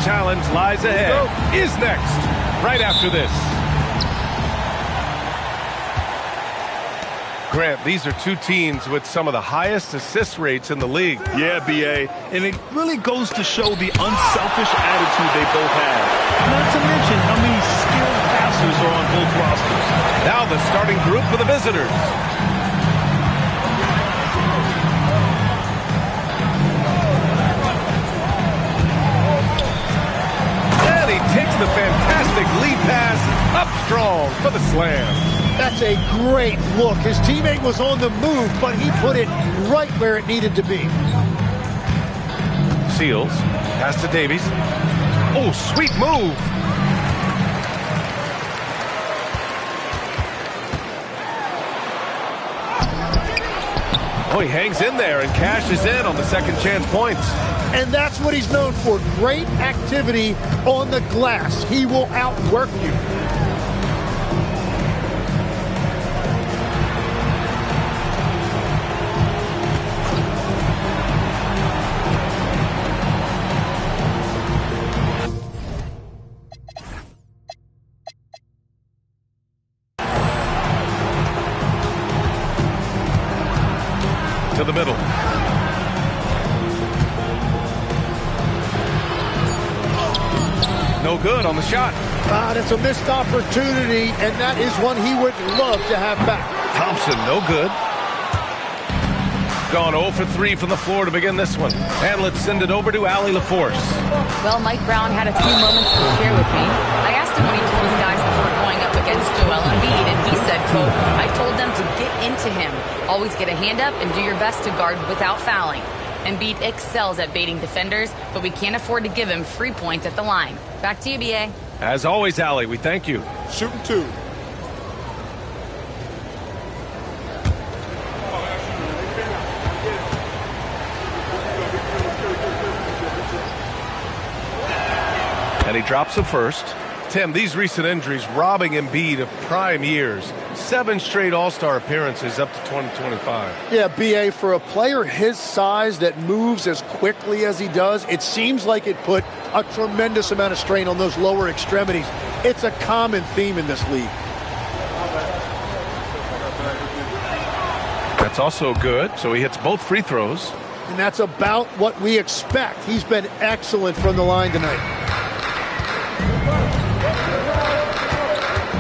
challenge lies ahead. Is next, right after this. Grant, these are two teams with some of the highest assist rates in the league. Yeah, B.A., and it really goes to show the unselfish attitude they both have. Not to mention how many skilled passers are on both rosters. Now the starting group for the visitors. And he takes the fantastic lead pass up strong for the slam. That's a great look. His teammate was on the move, but he put it right where it needed to be. Seals, pass to Davies. Oh, sweet move. Oh, he hangs in there and cashes in on the second chance points. And that's what he's known for. Great activity on the glass. He will outwork you. To the middle. No good on the shot. That's a missed opportunity, and that is one he would love to have back. Thompson, no good. Gone 0 for 3 from the floor to begin this one. And let's send it over to Allie LaForce. Well, Mike Brown had a few moments to share with me. I asked him what he told his guys before going up against Joel Embiid, and he said, quote, I told them to get into him. Always get a hand up and do your best to guard without fouling. Embiid excels at baiting defenders, but we can't afford to give him free points at the line. Back to you, B.A. As always, Allie, we thank you. Shooting two. And he drops the first. Tim, these recent injuries robbing Embiid of prime years. 7 straight All-Star appearances up to 2025. Yeah, B.A., for a player his size that moves as quickly as he does, it seems like it put a tremendous amount of strain on those lower extremities. It's a common theme in this league. That's also good, so he hits both free throws. And that's about what we expect. He's been excellent from the line tonight.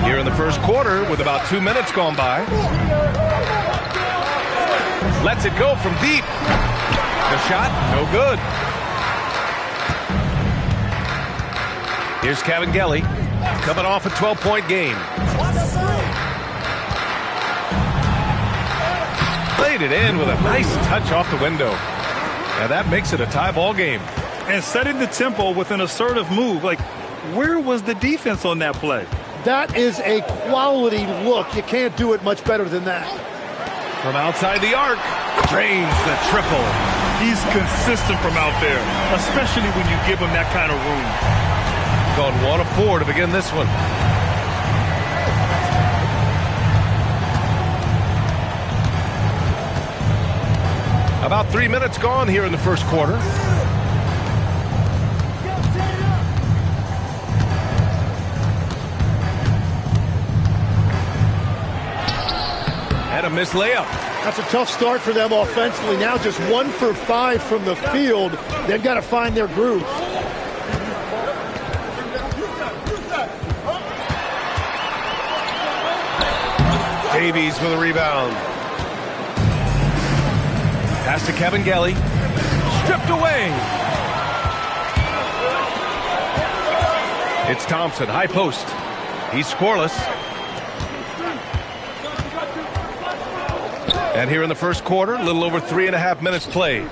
Here in the first quarter with about 2 minutes gone by. Lets it go from deep. The shot, no good. Here's Cavangeli coming off a 12-point game. Played it in with a nice touch off the window. And that makes it a tie ball game. And setting the tempo with an assertive move. Like, where was the defense on that play? That is a quality look. You can't do it much better than that. From outside the arc, drains the triple. He's consistent from out there, especially when you give him that kind of room. Gone 1 of 4 to begin this one. About 3 minutes gone here in the first quarter. And a missed layup. That's a tough start for them offensively. Now just 1 for 5 from the field. They've got to find their groove. Davies with a rebound. Pass to Cavangeli. Stripped away. It's Thompson, high post. He's scoreless. And here in the first quarter, a little over 3.5 minutes played.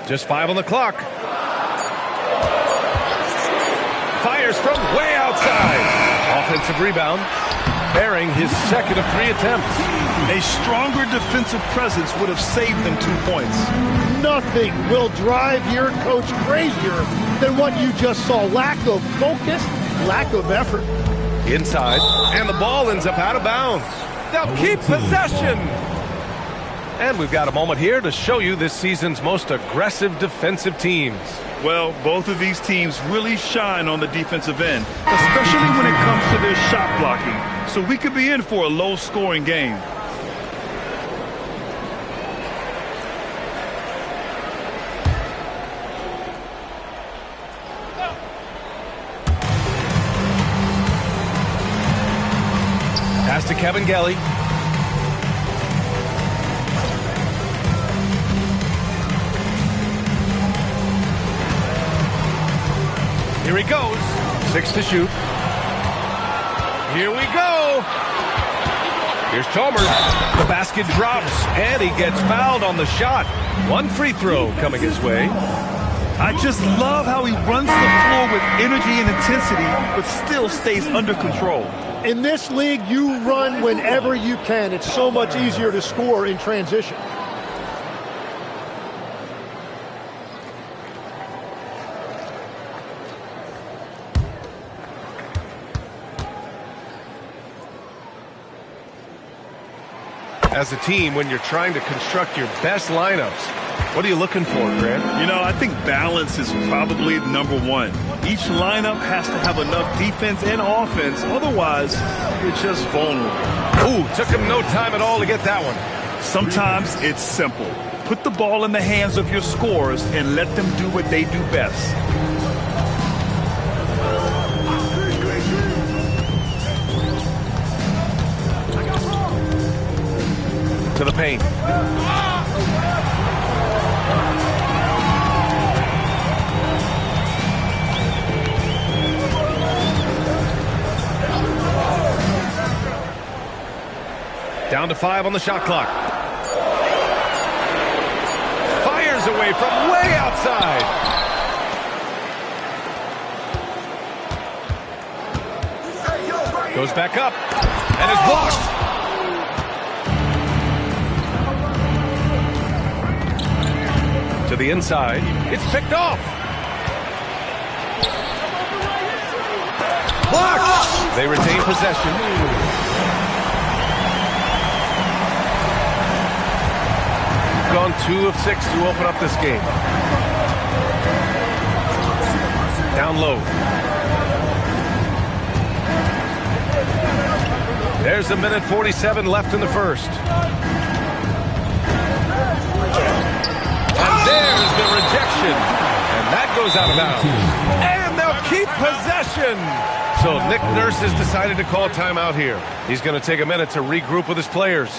Just 5 on the clock. Fires from way outside. Offensive rebound. Bearing his second of 3 attempts. A stronger defensive presence would have saved them 2 points. Nothing will drive your coach crazier than what you just saw. Lack of focus, lack of effort. Inside, and the ball ends up out of bounds. They'll keep possession. And we've got a moment here to show you this season's most aggressive defensive teams. Well, both of these teams really shine on the defensive end, especially when it comes to their shot blocking. So we could be in for a low-scoring game. Pass to Kevin Gelly. Here he goes. 6 to shoot. Here we go. Here's Chalmers. The basket drops, and he gets fouled on the shot. 1 free throw coming his way. I just love how he runs the floor with energy and intensity, but still stays under control. In this league, you run whenever you can. It's so much easier to score in transition. As a team, when you're trying to construct your best lineups, what are you looking for, Grant? You know, I think balance is probably number one. Each lineup has to have enough defense and offense. Otherwise, you're just vulnerable. Ooh, took him no time at all to get that one. Sometimes it's simple. Put the ball in the hands of your scorers and let them do what they do best. To the paint. Down to 5 on the shot clock. Fires away from way outside. Goes back up and is blocked. To the inside. It's picked off. Blocked. They retain possession. Gone 2 of 6 to open up this game. Down low. There's 1:47 left in the first. And there's the rejection. And that goes out of bounds. And they'll keep possession. So Nick Nurse has decided to call timeout here. He's going to take a minute to regroup with his players.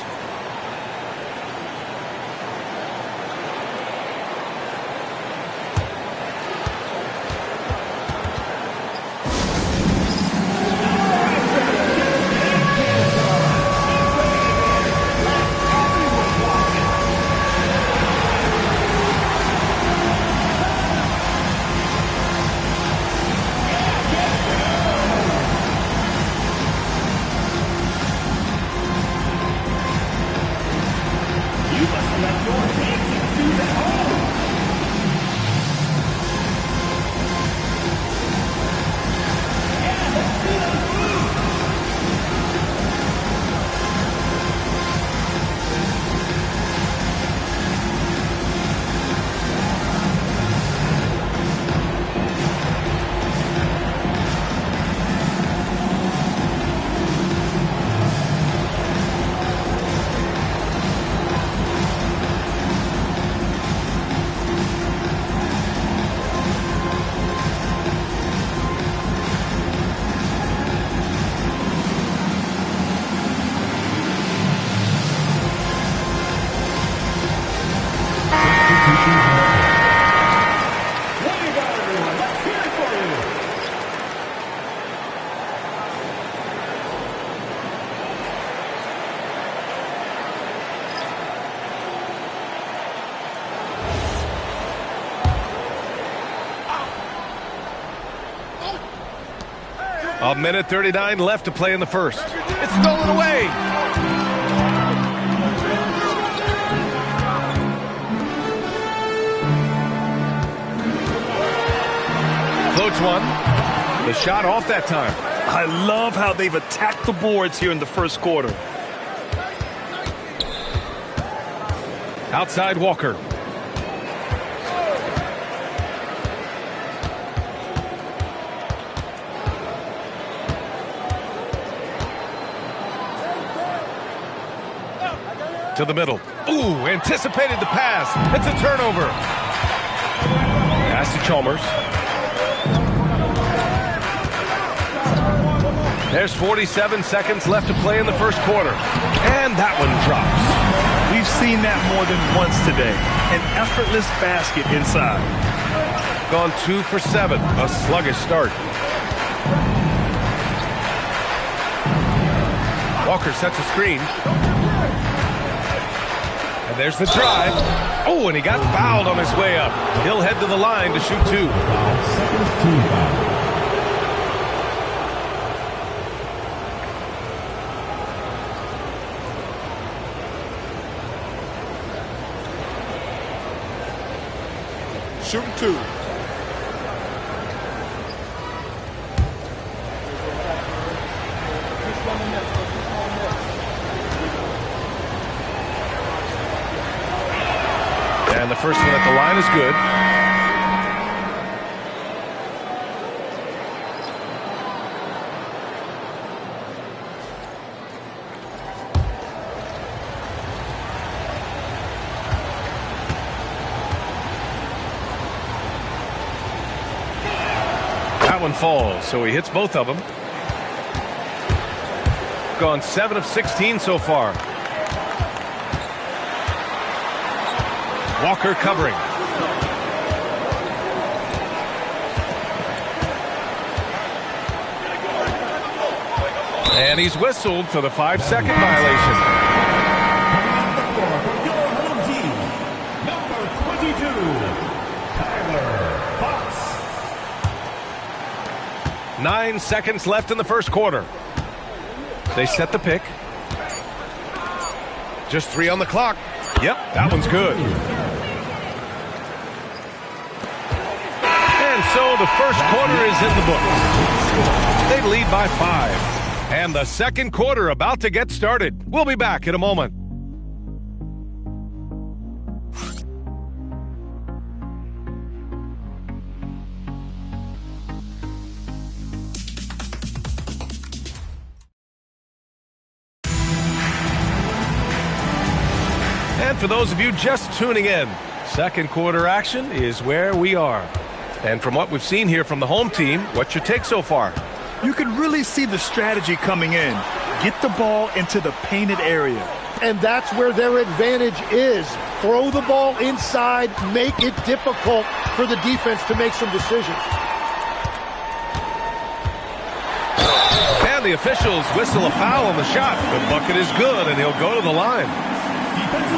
A minute 39 left to play in the first. It's stolen away. Floats one. The shot off that time. I love how they've attacked the boards here in the first quarter. Outside Walker. To the middle. Ooh, anticipated the pass. It's a turnover. Pass to Chalmers. There's 47 seconds left to play in the first quarter. And that one drops. We've seen that more than once today. An effortless basket inside. Gone 2 for 7. A sluggish start. Walker sets a screen. And there's the drive. Oh, and he got fouled on his way up. He'll head to the line to shoot 2. Shooting 2. And the first one at the line is good. That one falls, so he hits both of them. Gone 7 of 16 so far. Walker covering. And he's whistled for the 5-second violation. Your home team, number 22, Tyler Fox. 9 seconds left in the first quarter. They set the pick. Just 3 on the clock. Yep, that one's good. And so the first quarter is in the books. They lead by 5. And the second quarter about to get started. We'll be back in a moment. And for those of you just tuning in, second quarter action is where we are. And from what we've seen here from the home team, what's your take so far? You can really see the strategy coming in. Get the ball into the painted area. And that's where their advantage is. Throw the ball inside, make it difficult for the defense to make some decisions. And the officials whistle a foul on the shot. The bucket is good, and he'll go to the line.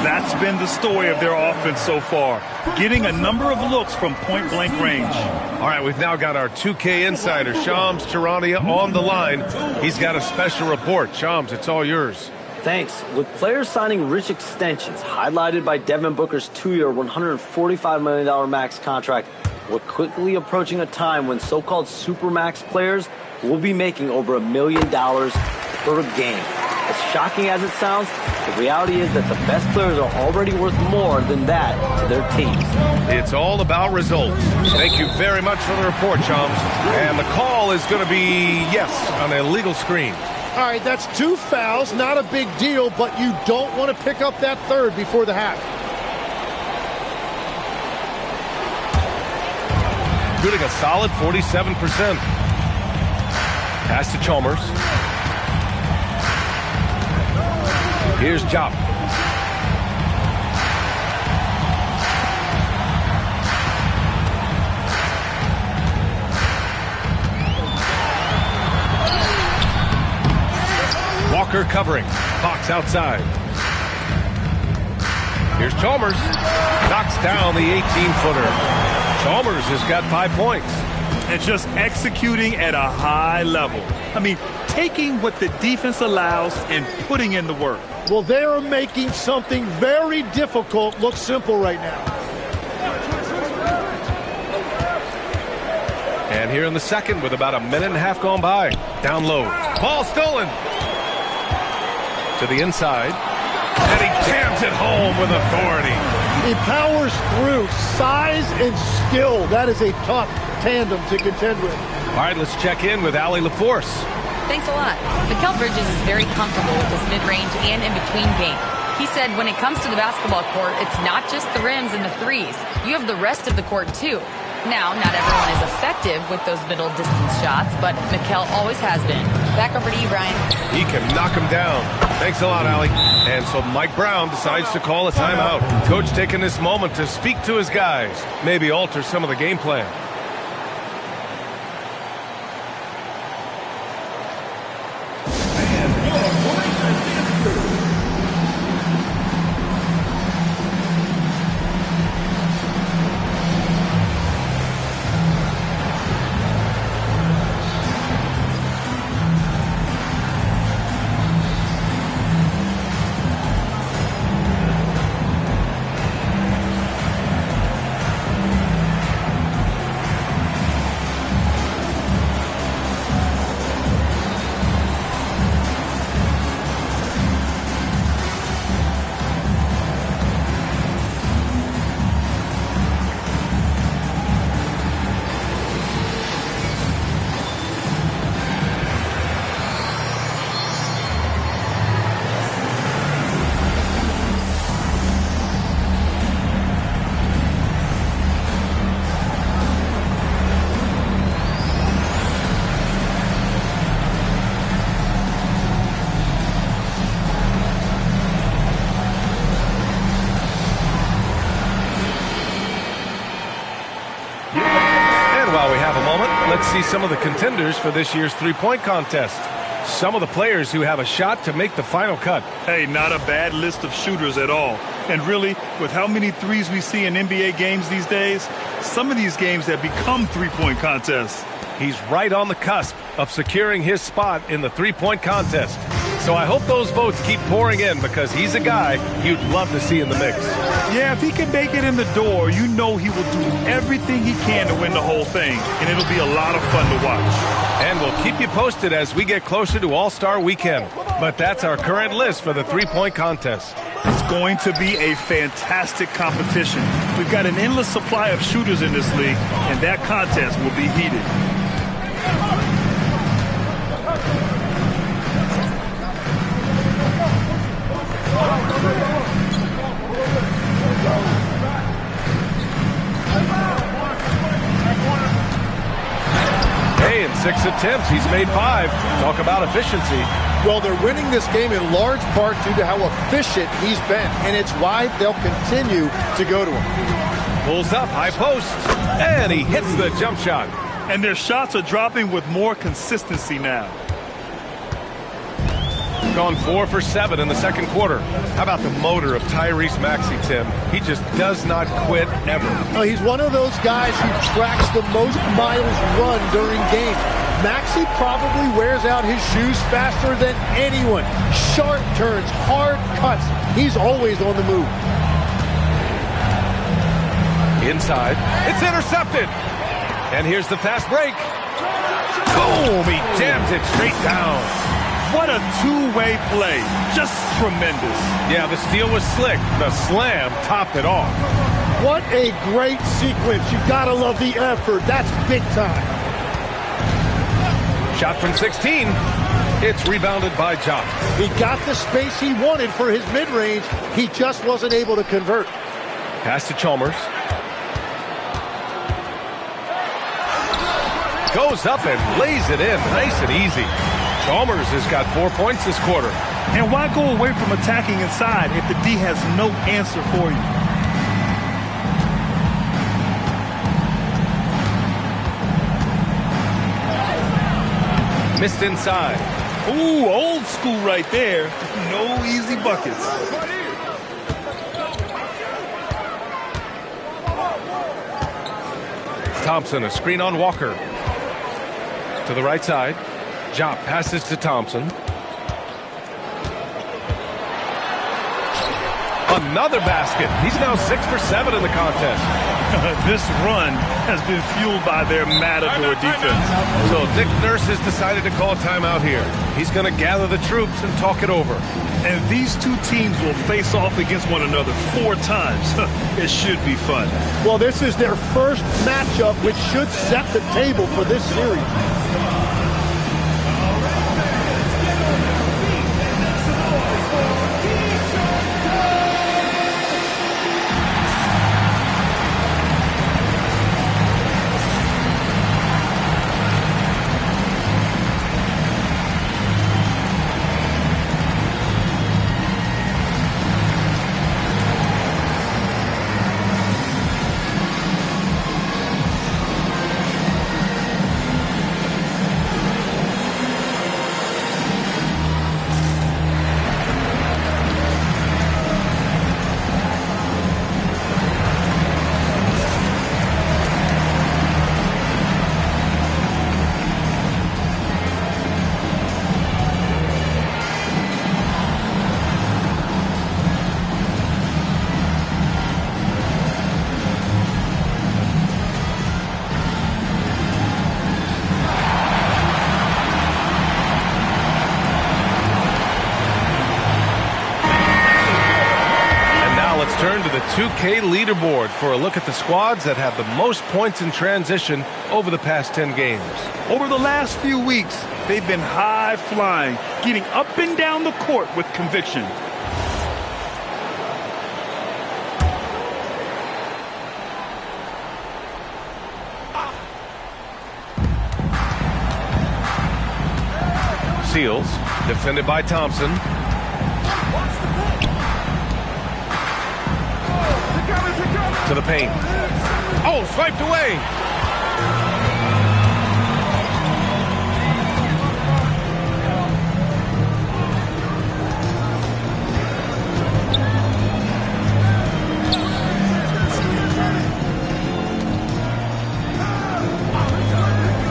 That's been the story of their offense so far, getting a number of looks from point-blank range. All right, we've now got our 2K insider, Shams Charania, on the line. He's got a special report. Shams, it's all yours. Thanks. With players signing rich extensions, highlighted by Devin Booker's 2-year, $145 million max contract, we're quickly approaching a time when so-called supermax players will be making over $1 million per game. As shocking as it sounds, the reality is that the best players are already worth more than that to their teams. It's all about results. Thank you very much for the report, Shams. And the call is going to be, yes, an illegal screen. All right, that's 2 fouls, not a big deal, but you don't want to pick up that third before the half. Shooting a solid 47%. Pass to Chalmers. Here's Jop. Walker covering. Fox outside. Here's Chalmers. Knocks down the 18-footer. Chalmers has got 5 points. And just executing at a high level. I mean, taking what the defense allows and putting in the work. Well, they're making something very difficult look simple right now. And here in the second with about a minute and a half gone by. Down low. Ball stolen. To the inside. And he jams it home with authority. He powers through. Size and skill. That is a tough tandem to contend with. All right, let's check in with Allie LaForce. Thanks a lot. Mikal Bridges is very comfortable with his mid-range and in-between game. He said when it comes to the basketball court, it's not just the rims and the threes. You have the rest of the court, too. Now, not everyone is effective with those middle-distance shots, but Mikal always has been. Back over to you, Brian. He can knock him down. Thanks a lot, Allie. And so Mike Brown decides to call a timeout. Coach taking this moment to speak to his guys, maybe alter some of the game plan. Let's see some of the contenders for this year's three-point contest. Some of the players who have a shot to make the final cut. Hey, not a bad list of shooters at all. And really, with how many threes we see in NBA games these days, some of these games have become three-point contests. He's right on the cusp of securing his spot in the three-point contest. So I hope those votes keep pouring in because he's a guy you'd love to see in the mix. Yeah, if he can make it in the door, you know he will do everything he can to win the whole thing. And it'll be a lot of fun to watch. And we'll keep you posted as we get closer to All-Star Weekend. But that's our current list for the three-point contest. It's going to be a fantastic competition. We've got an endless supply of shooters in this league, and that contest will be heated. Hey, in 6 attempts, he's made 5. Talk about efficiency. Well, they're winning this game in large part due to how efficient he's been, and it's why they'll continue to go to him. Pulls up, high post, and he hits the jump shot. And their shots are dropping with more consistency now. Gone 4 for 7 in the second quarter. How about the motor of Tyrese Maxey, Tim? He just does not quit ever. Oh, he's one of those guys who tracks the most miles run during games. Maxey probably wears out his shoes faster than anyone. Sharp turns, hard cuts. He's always on the move. Inside. It's intercepted. And here's the fast break. Boom! He jams it straight down. What a two-way play. Just tremendous. Yeah, the steal was slick. The slam topped it off. What a great sequence. You gotta love the effort. That's big time. Shot from 16. It's rebounded by Jock. He got the space he wanted for his mid-range. He just wasn't able to convert. Pass to Chalmers. Goes up and lays it in. Nice and easy. Chalmers has got 4 points this quarter. And why go away from attacking inside if the D has no answer for you? Missed inside. Ooh, old school right there. No easy buckets. Thompson, a screen on Walker. To the right side. Jop passes to Thompson. Another basket. He's now 6 for 7 in the contest. This run has been fueled by their Matador defense. So Nick Nurse has decided to call timeout here. He's going to gather the troops and talk it over. And these two teams will face off against one another 4 times. It should be fun. Well, this is their first matchup, which should set the table for this series. Turn to the 2K leaderboard for a look at the squads that have the most points in transition over the past 10 games. Over the last few weeks, they've been high-flying, getting up and down the court with conviction. Seals, defended by Thompson. To the paint. Oh, swiped away.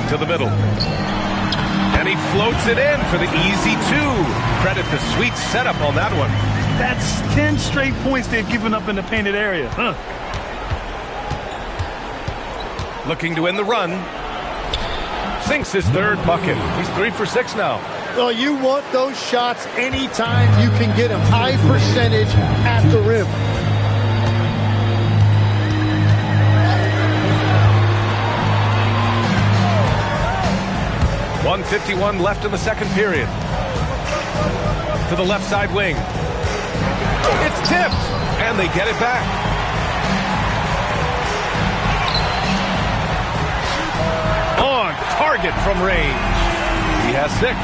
To the middle. And he floats it in for the easy 2. Credit the sweet setup on that one. That's 10 straight points they've given up in the painted area. Looking to end the run. Sinks his 3rd bucket. He's 3 for 6 now. Well, you want those shots anytime you can get them. High percentage at the rim. .151 left in the second period. To the left side wing. It's tipped, and they get it back. On target from range. He has 6.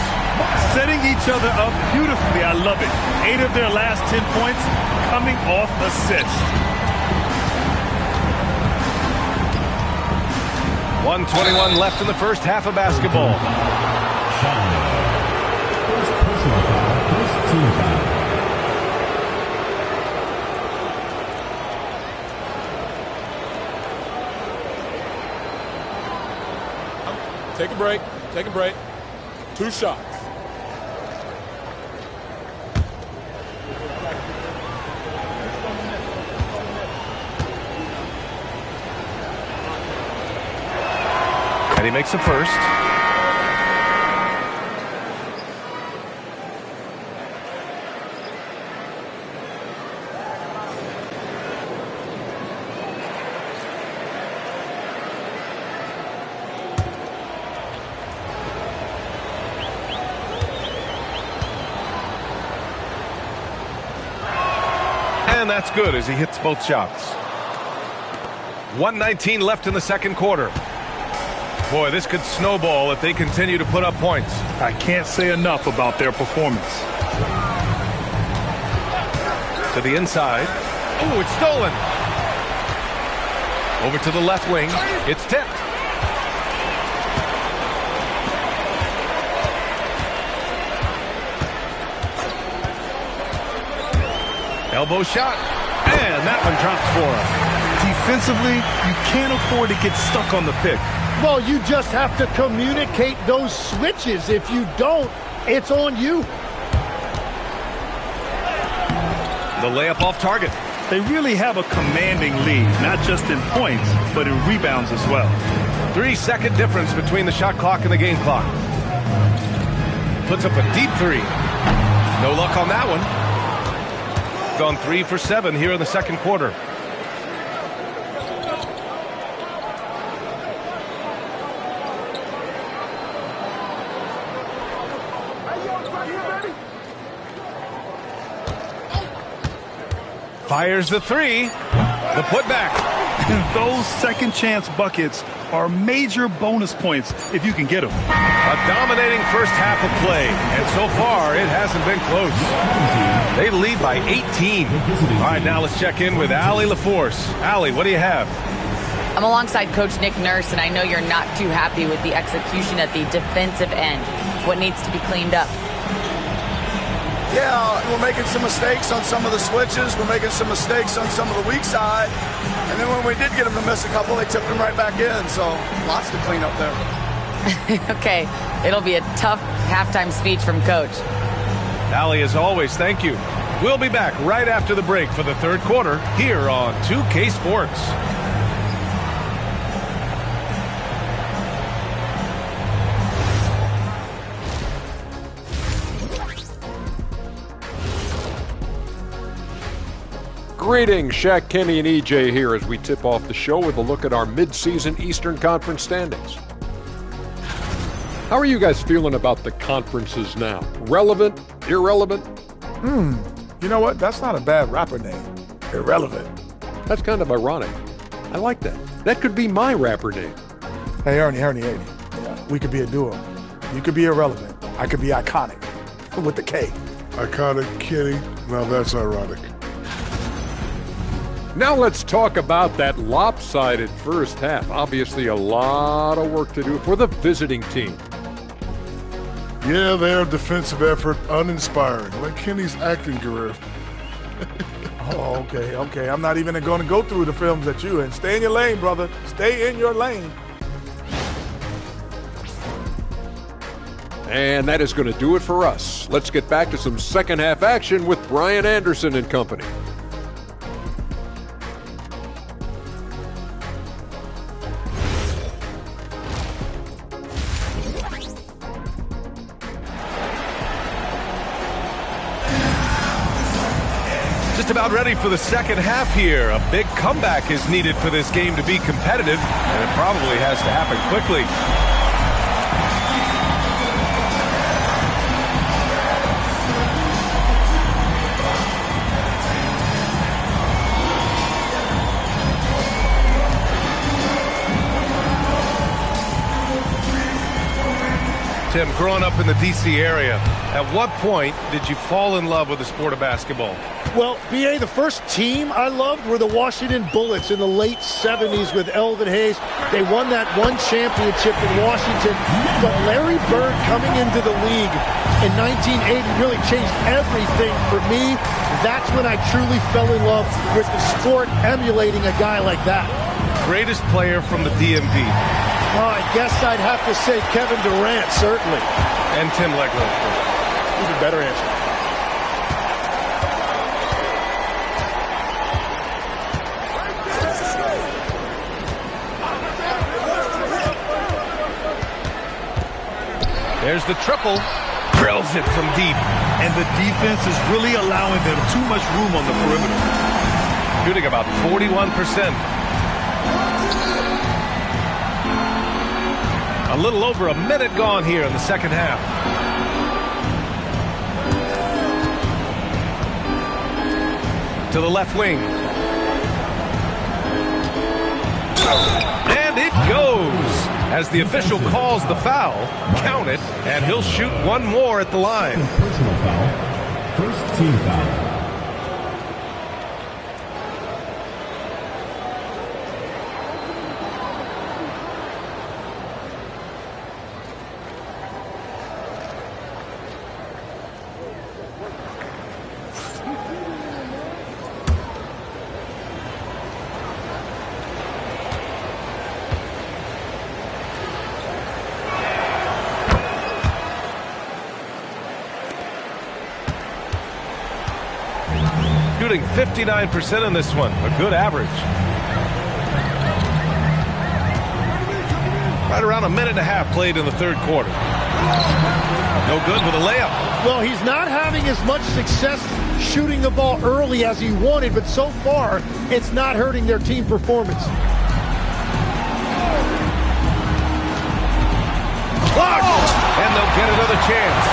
Setting each other up beautifully. I love it. 8 of their last 10 points coming off assists. 1:21 left in the first half of basketball. First personal foul, first team foul. Take a break. Take a break. 2 shots. And he makes the first. And that's good as he hits both shots. 1:19 left in the second quarter. Boy, this could snowball if they continue to put up points. I can't say enough about their performance. To the inside. Oh, it's stolen. Over to the left wing. It's tipped. Elbow shot. And that one drops for him. Defensively, you can't afford to get stuck on the pick. Well, you just have to communicate those switches. If you don't, it's on you. The layup off target. They really have a commanding lead, not just in points, but in rebounds as well. 3-second difference between the shot clock and the game clock. Puts up a deep three. No luck on that one. Gone 3 for 7 here in the second quarter. Fires the three. The putback. And those second chance buckets are major bonus points if you can get them. A dominating first half of play, and so far it hasn't been close. They lead by 18. All right, now let's check in with Allie LaForce. Allie, what do you have? I'm alongside Coach Nick Nurse, and I know you're not too happy with the execution at the defensive end. What needs to be cleaned up? Yeah, we're making some mistakes on some of the switches. We're making some mistakes on some of the weak side. And then when we did get them to miss a couple, they tipped them right back in. So lots to clean up there. Okay, it'll be a tough halftime speech from Coach. Allie, as always, thank you. We'll be back right after the break for the third quarter here on 2K Sports. Greetings, Shaq, Kenny, and EJ here as we tip off the show with a look at our mid-season Eastern Conference standings. How are you guys feeling about the conferences now? Relevant? Irrelevant? You know what? That's not a bad rapper name. Irrelevant. That's kind of ironic. I like that. That could be my rapper name. Hey, Ernie. Yeah, we could be a duo. You could be irrelevant. I could be iconic. With the K. Iconic Kenny. Now that's ironic. Now let's talk about that lopsided first half. Obviously a lot of work to do for the visiting team. Yeah, their defensive effort uninspiring, like Kenny's acting career. Oh, okay. I'm not even going to go through the films that you in. Stay in your lane, brother. Stay in your lane. And that is going to do it for us. Let's get back to some second half action with Brian Anderson and company. Just about ready for the second half here. A big comeback is needed for this game to be competitive, and it probably has to happen quickly. Tim, growing up in the D.C. area, at what point did you fall in love with the sport of basketball? Well, B.A., the first team I loved were the Washington Bullets in the late 70s with Elvin Hayes. They won that one championship in Washington. But Larry Bird coming into the league in 1980 really changed everything for me. That's when I truly fell in love with the sport, emulating a guy like that. Greatest player from the DMV? Oh, I guess I'd have to say Kevin Durant, certainly. And Tim Legler, of course. Even better answer. There's the triple. Drills it from deep. And the defense is really allowing them too much room on the perimeter. Shooting about 41%. A little over a minute gone here in the second half. To the left wing. And it goes. As the official calls the foul, count it, and he'll shoot one more at the line. Personal foul. First team foul. Shooting 59% in this one, a good average. Right around a minute and a half played in the third quarter. No good with a layup. Well, he's not having as much success shooting the ball early as he wanted, but so far, it's not hurting their team performance. Blocked! And they'll get another chance.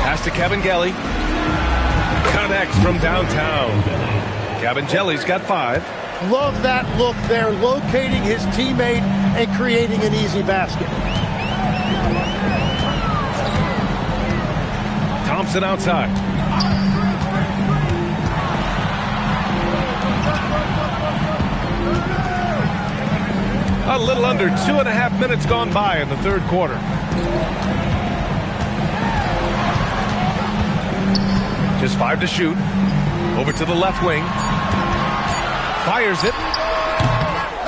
Pass to Cabangeli. Connects from downtown. Cabangeli's got 5. Love that look there, locating his teammate and creating an easy basket. Thompson outside. A little under 2.5 minutes gone by in the third quarter. Just 5 to shoot. Over to the left wing. Fires it.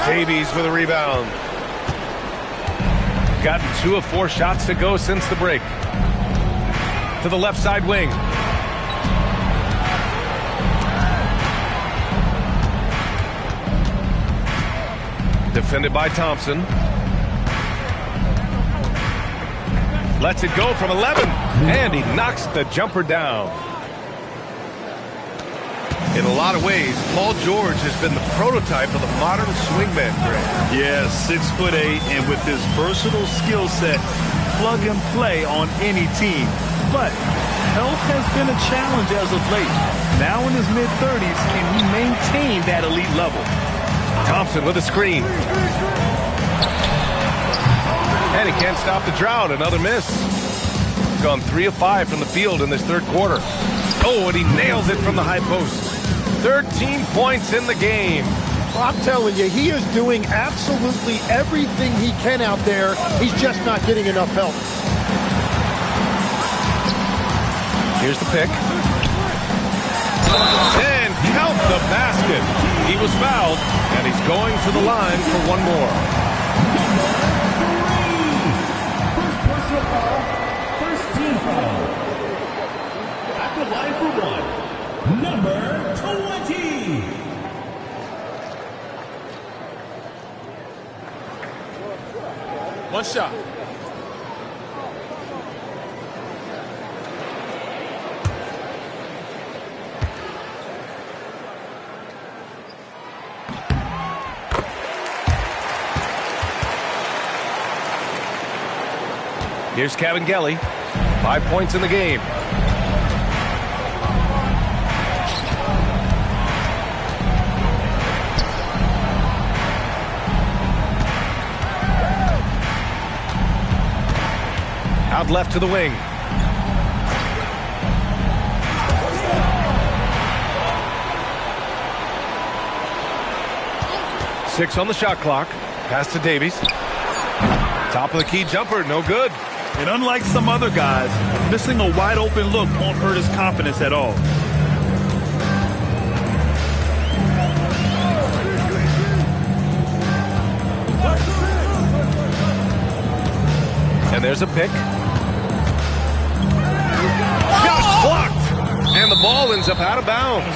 Davies with a rebound. Gotten 2 of 4 shots to go since the break. To the left side wing. Defended by Thompson. Lets it go from 11. And he knocks the jumper down. In a lot of ways, Paul George has been the prototype of the modern swingman, Greg. Yeah, 6'8", and with his versatile skill set, plug and play on any team. But health has been a challenge as of late. Now in his mid-30s, can he maintain that elite level? Thompson with a screen. And he can't stop the drought. Another miss. Gone 3 of 5 from the field in this third quarter. Oh, and he nails it from the high post. 13 points in the game. Well, I'm telling you, he is doing absolutely everything he can out there. He's just not getting enough help. Here's the pick. And count the basket. He was fouled, and he's going to the line for one more. First personal foul, first team foul. At the line for 1, number 20. One shot. Here's Cabangeli. 5 points in the game. Out left to the wing. Six on the shot clock. Pass to Davies. Top of the key jumper, no good. And unlike some other guys, missing a wide open look won't hurt his confidence at all. And there's a pick. Shot blocked. And the ball ends up out of bounds.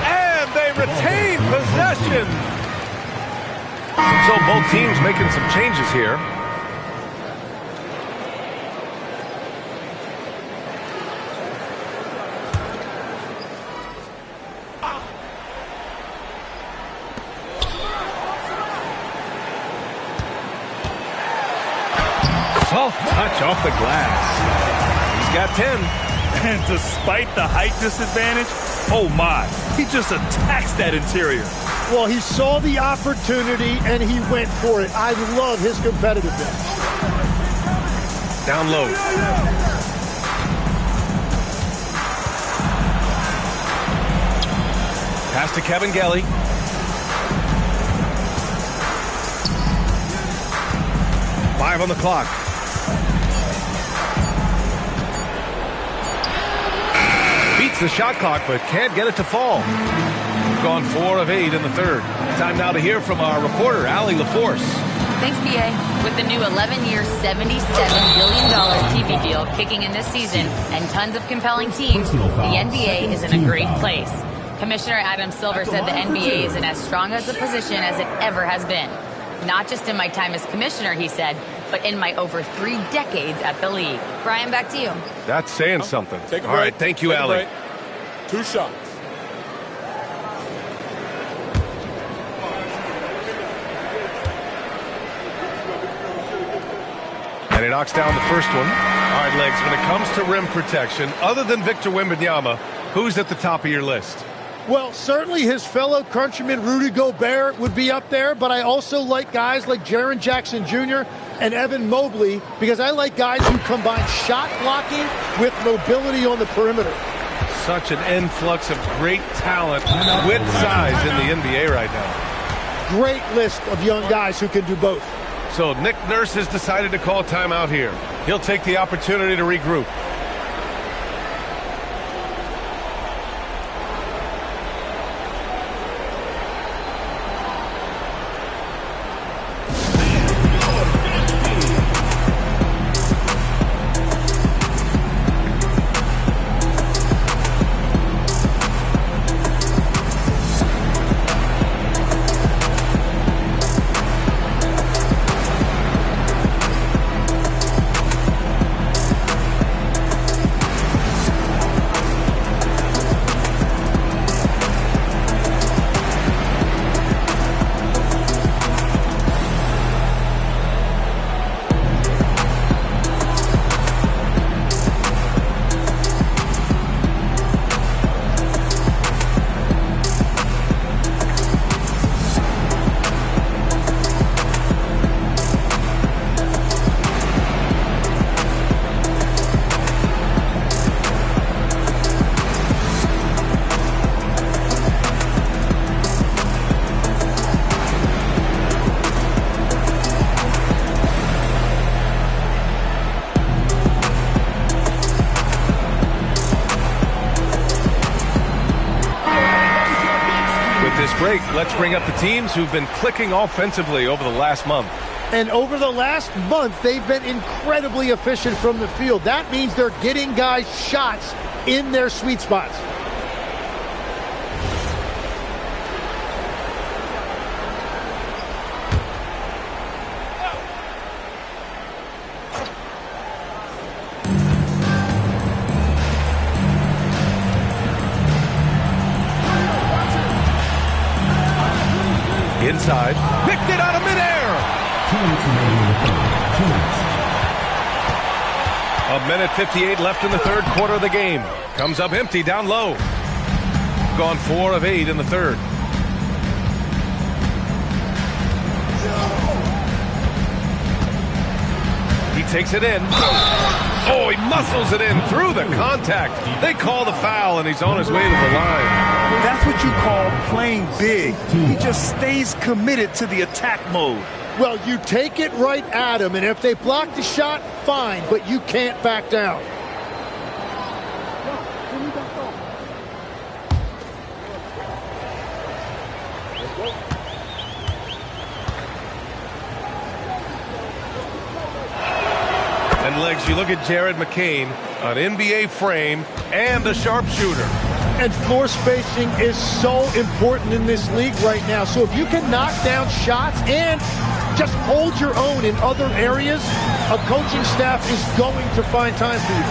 And they retain possession. So both teams making some changes here. Soft touch off the glass. He's got 10. And despite the height disadvantage, oh my, he just attacks that interior. Well, he saw the opportunity and he went for it. I love his competitiveness. Down low. Pass to Cabangeli. Five on the clock. Beats the shot clock, but can't get it to fall. Gone 4 of 8 in the third. Time now to hear from our reporter, Allie LaForce. Thanks, BA. With the new 11-year, $77 billion TV deal kicking in this season and tons of compelling teams, the NBA is in a great place. Commissioner Adam Silver said the NBA is in as strong as a position as it ever has been. Not just in my time as commissioner, he said, but in my over 3 decades at the league. Brian, back to you. That's saying something. Take a All break. right, thank you, Take a Allie. break. 2 shots. And he knocks down the first one. All right, Legs, when it comes to rim protection, other than Victor Wembanyama, who's at the top of your list? Well, certainly his fellow countryman Rudy Gobert would be up there, but I also like guys like Jaren Jackson Jr. and Evan Mobley because I like guys who combine shot blocking with mobility on the perimeter. Such an influx of great talent with size in the NBA right now. Great list of young guys who can do both. So Nick Nurse has decided to call timeout here. He'll take the opportunity to regroup. Break. Let's bring up the teams who've been clicking offensively over the last month. And over the last month, they've been incredibly efficient from the field. That means they're getting guys shots in their sweet spots. Inside, picked it out of midair. 1:58 left in the third quarter of the game. Comes up empty down low. Gone 4 of 8 in the third. He takes it in. Oh, he muscles it in through the contact. They call the foul, and he's on his way to the line. That's what you call playing big. He just stays committed to the attack mode. Well, you take it right at him, and if they block the shot, fine, but you can't back down. And Legs, you look at Jared McCain, an NBA frame and a sharpshooter. And floor spacing is so important in this league right now. So if you can knock down shots and just hold your own in other areas, a coaching staff is going to find time for you.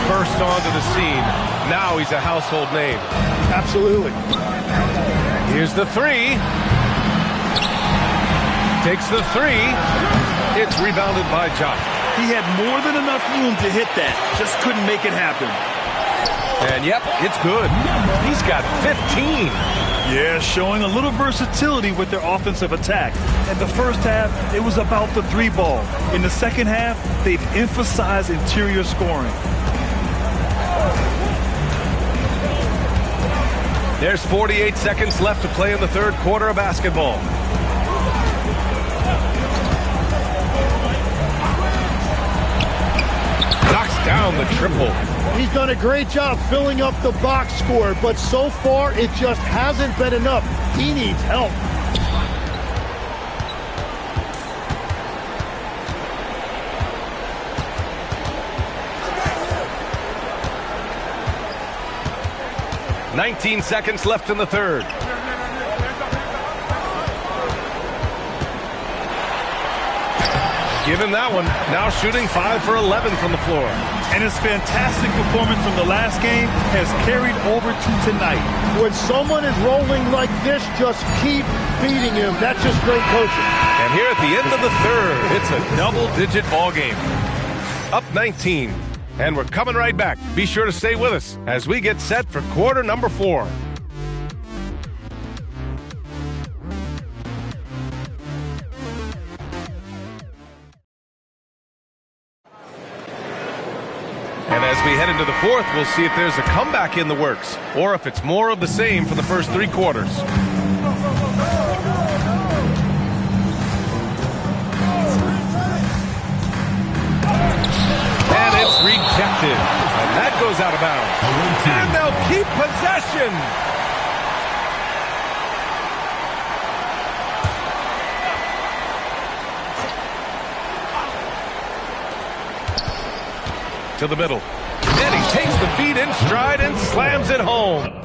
First onto the scene. Now he's a household name. Absolutely. Here's the three. Takes the three. It's rebounded by Jock. He had more than enough room to hit that. Just couldn't make it happen. And yep, it's good. He's got 15. Yeah, showing a little versatility with their offensive attack. In the first half, it was about the 3 ball. In the second half, they've emphasized interior scoring. There's 48 seconds left to play in the third quarter of basketball. Knocks down the triple. He's done a great job filling up the box score, but so far it just hasn't been enough. He needs help. 19 seconds left in the third. Give him that one. Now shooting 5 for 11 from the floor. And his fantastic performance from the last game has carried over to tonight. When someone is rolling like this, just keep feeding him. That's just great coaching. And here at the end of the third, it's a double-digit ball game. Up 19. And we're coming right back. Be sure to stay with us as we get set for quarter number 4. And as we head into the fourth, we'll see if there's a comeback in the works or if it's more of the same for the first 3 quarters. And it's rejected. And that goes out of bounds. And they'll keep possession. To the middle. And he takes the feed in stride and slams it home.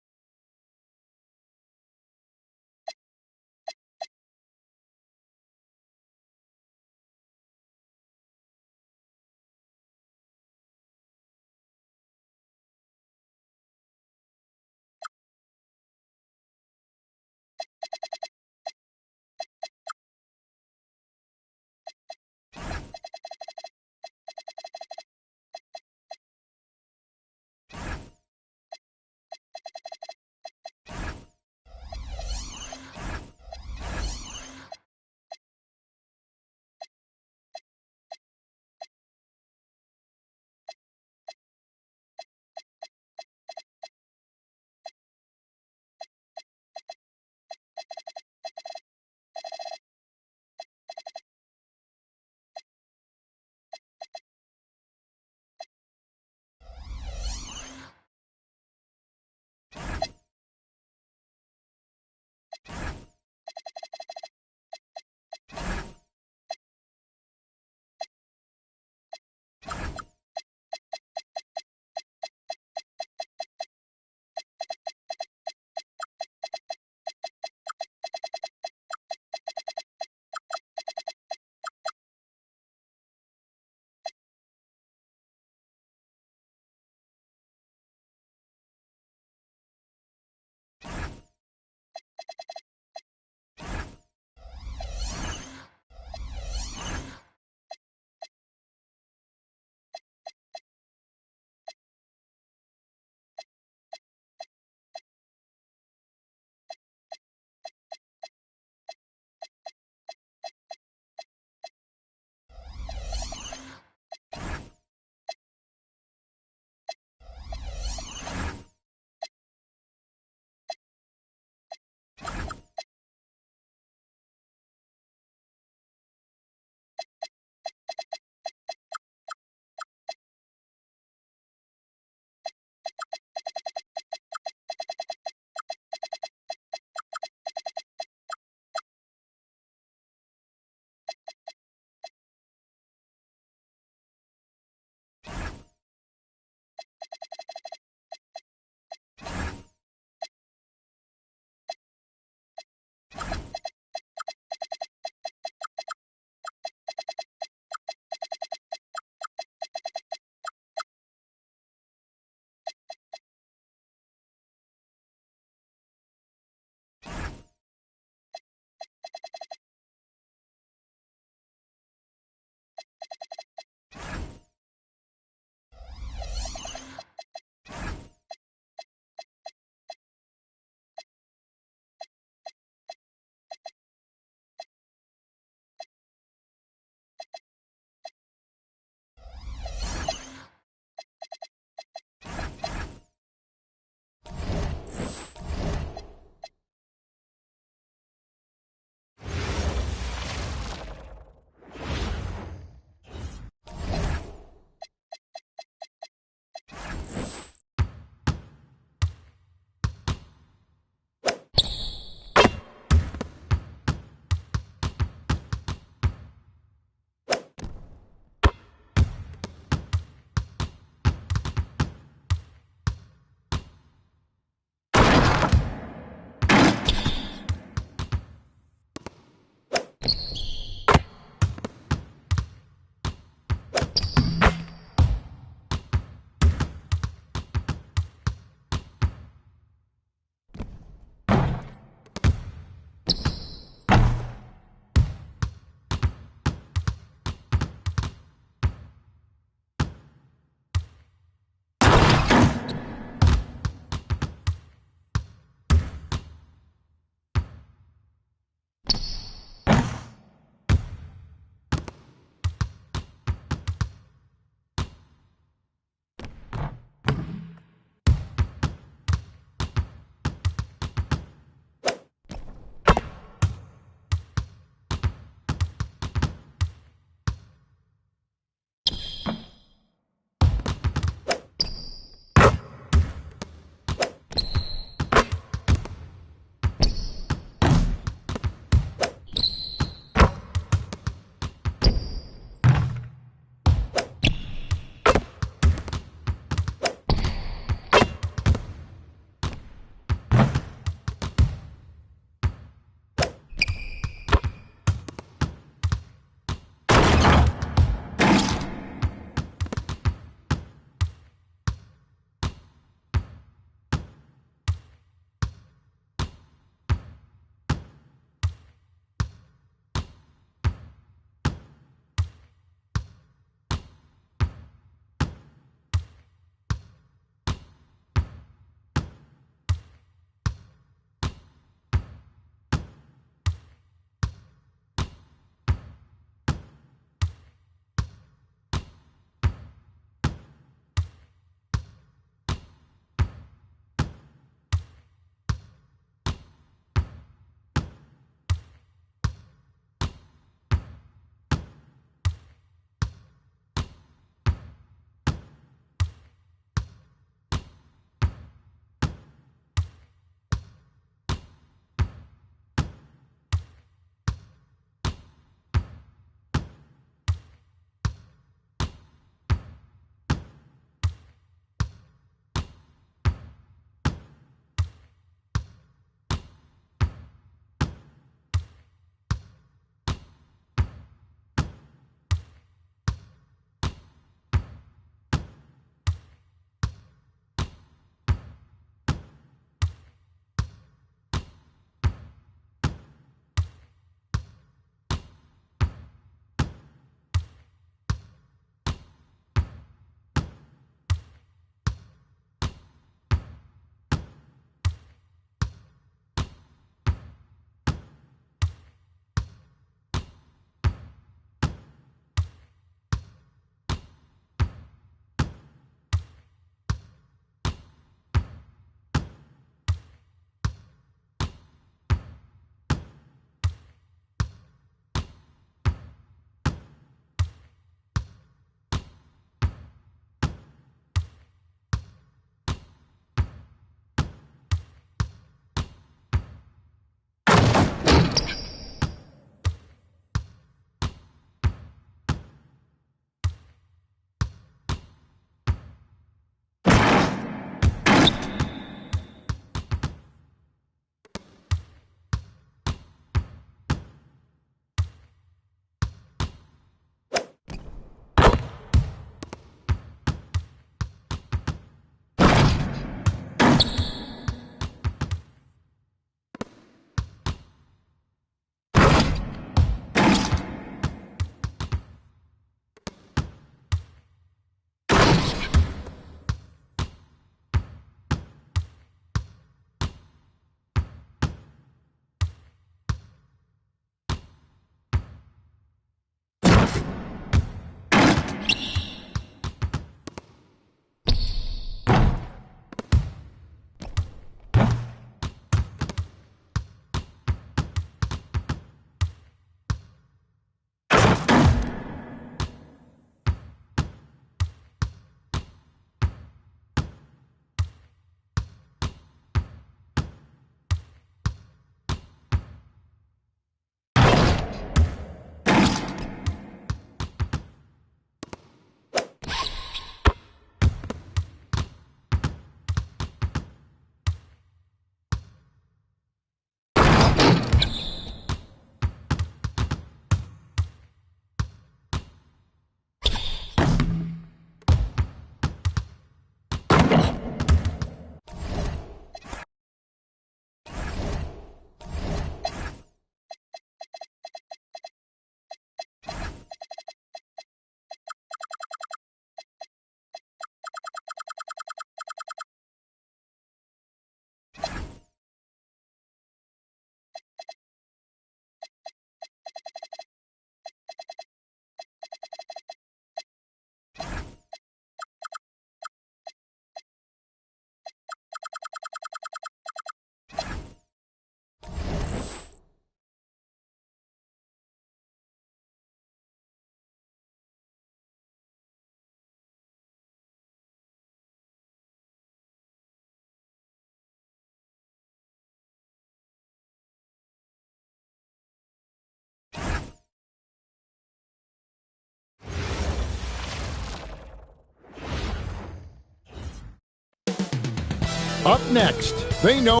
Up next, they know.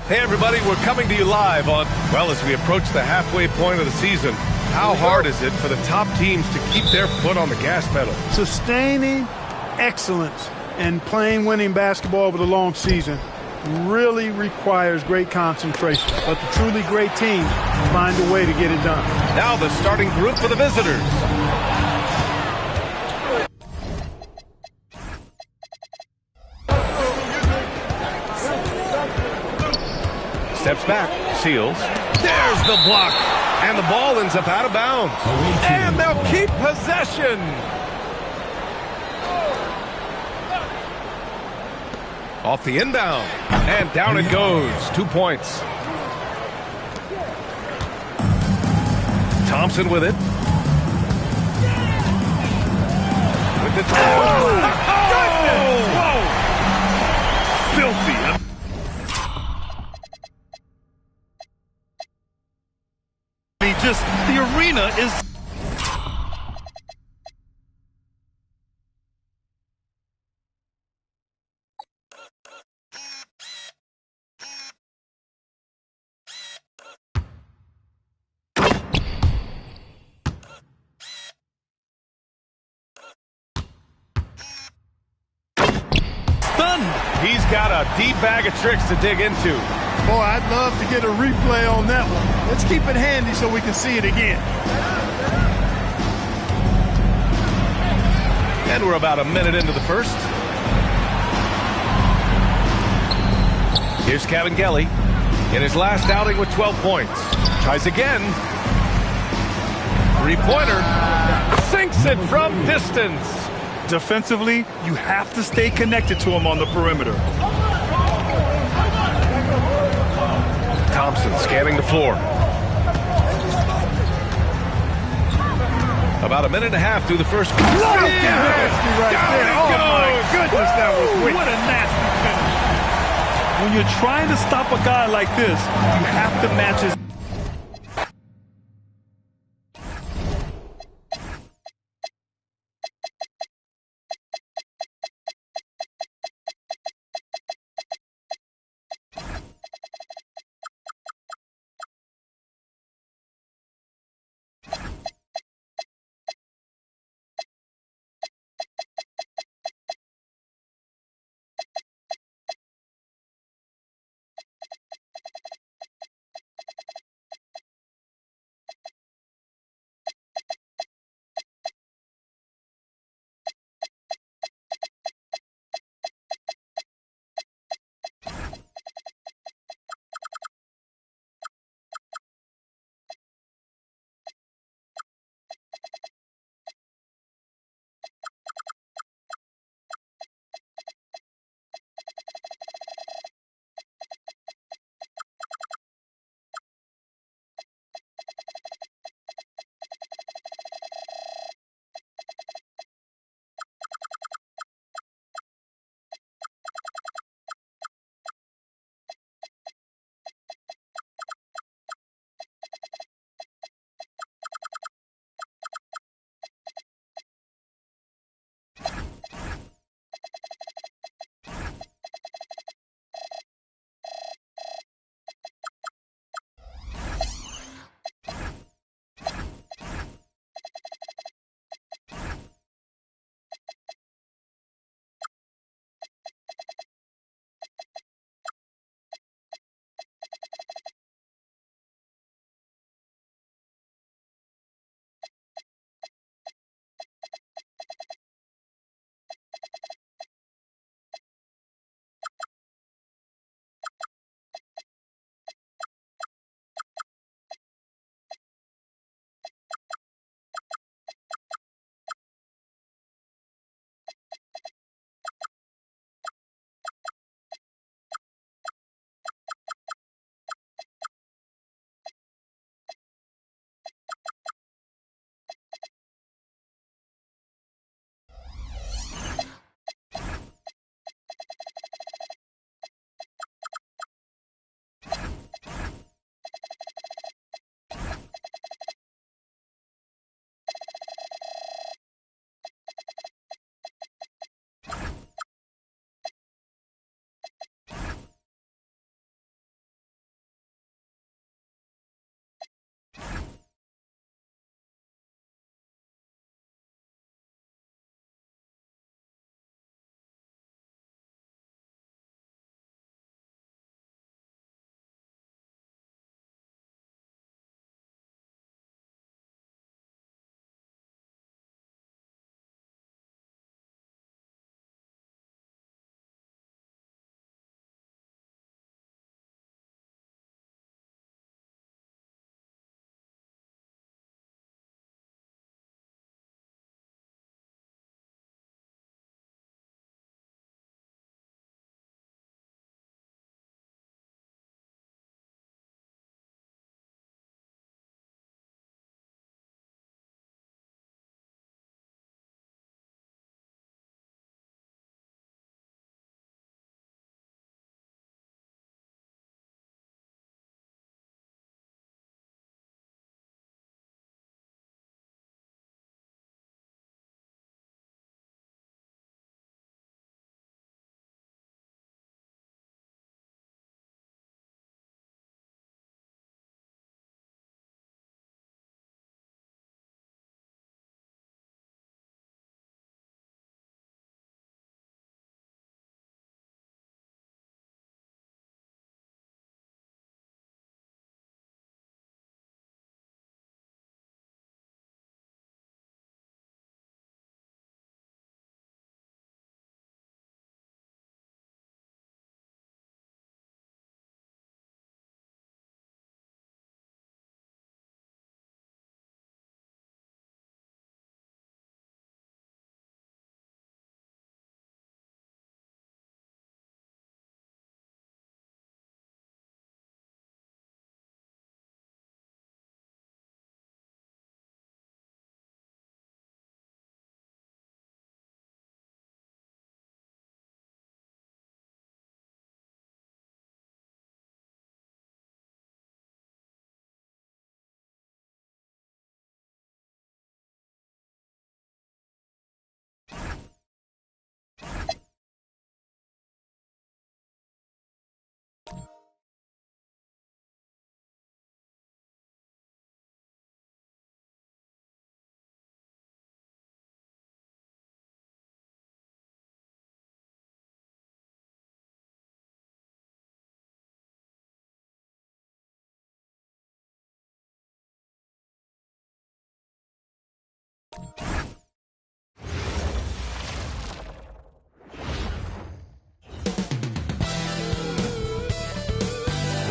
Hey everybody, we're coming to you live on, well, as we approach the halfway point of the season. How hard is it for the top teams to keep their foot on the gas pedal? Sustaining excellence and playing winning basketball over the long season really requires great concentration. But the truly great teams find a way to get it done. Now the starting group for the visitors. Steps back, seals. There's the block. And the ball ends up out of bounds. And they'll keep possession. Off the inbound. And down it goes. 2 points. Thompson with it. With the Whoa! Filthy. Just the arena is stunned. He's got a deep bag of tricks to dig into. Boy, I'd love to get a replay on that one. Let's keep it handy so we can see it again. And we're about a minute into the first. Here's Kevin Gelly in his last outing with 12 points. Tries again. Three-pointer. Sinks it from distance. Defensively, you have to stay connected to him on the perimeter. Thompson scanning the floor. About a minute and a half through the first. Nasty right there. Oh, my goodness, that was weak. What a nasty finish. When you're trying to stop a guy like this, you have to match his.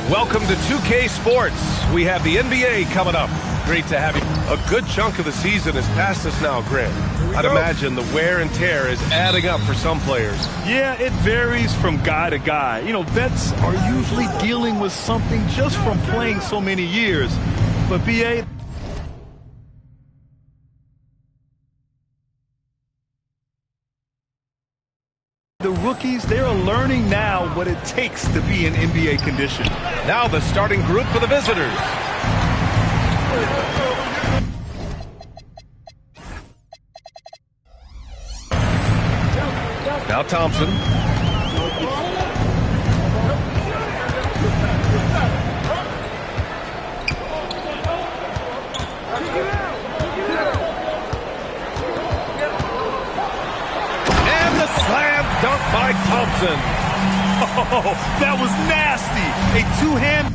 Welcome to 2K Sports. We have the NBA coming up. Great to have you. A good chunk of the season is past us now, Grant. I'd imagine the wear and tear is adding up for some players. Yeah, it varies from guy to guy. You know, vets are usually dealing with something just from playing so many years. But BA, the rookies, they're learning now what it takes to be in NBA condition. Now the starting group for the visitors. Now Thompson. And the slam dunk by Thompson. Oh, that was nasty. A two-hand.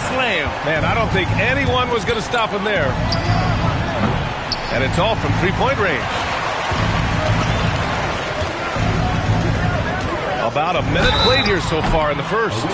Slam. Man, I don't think anyone was going to stop him there. And it's all from three-point range. About a minute played here so far in the first.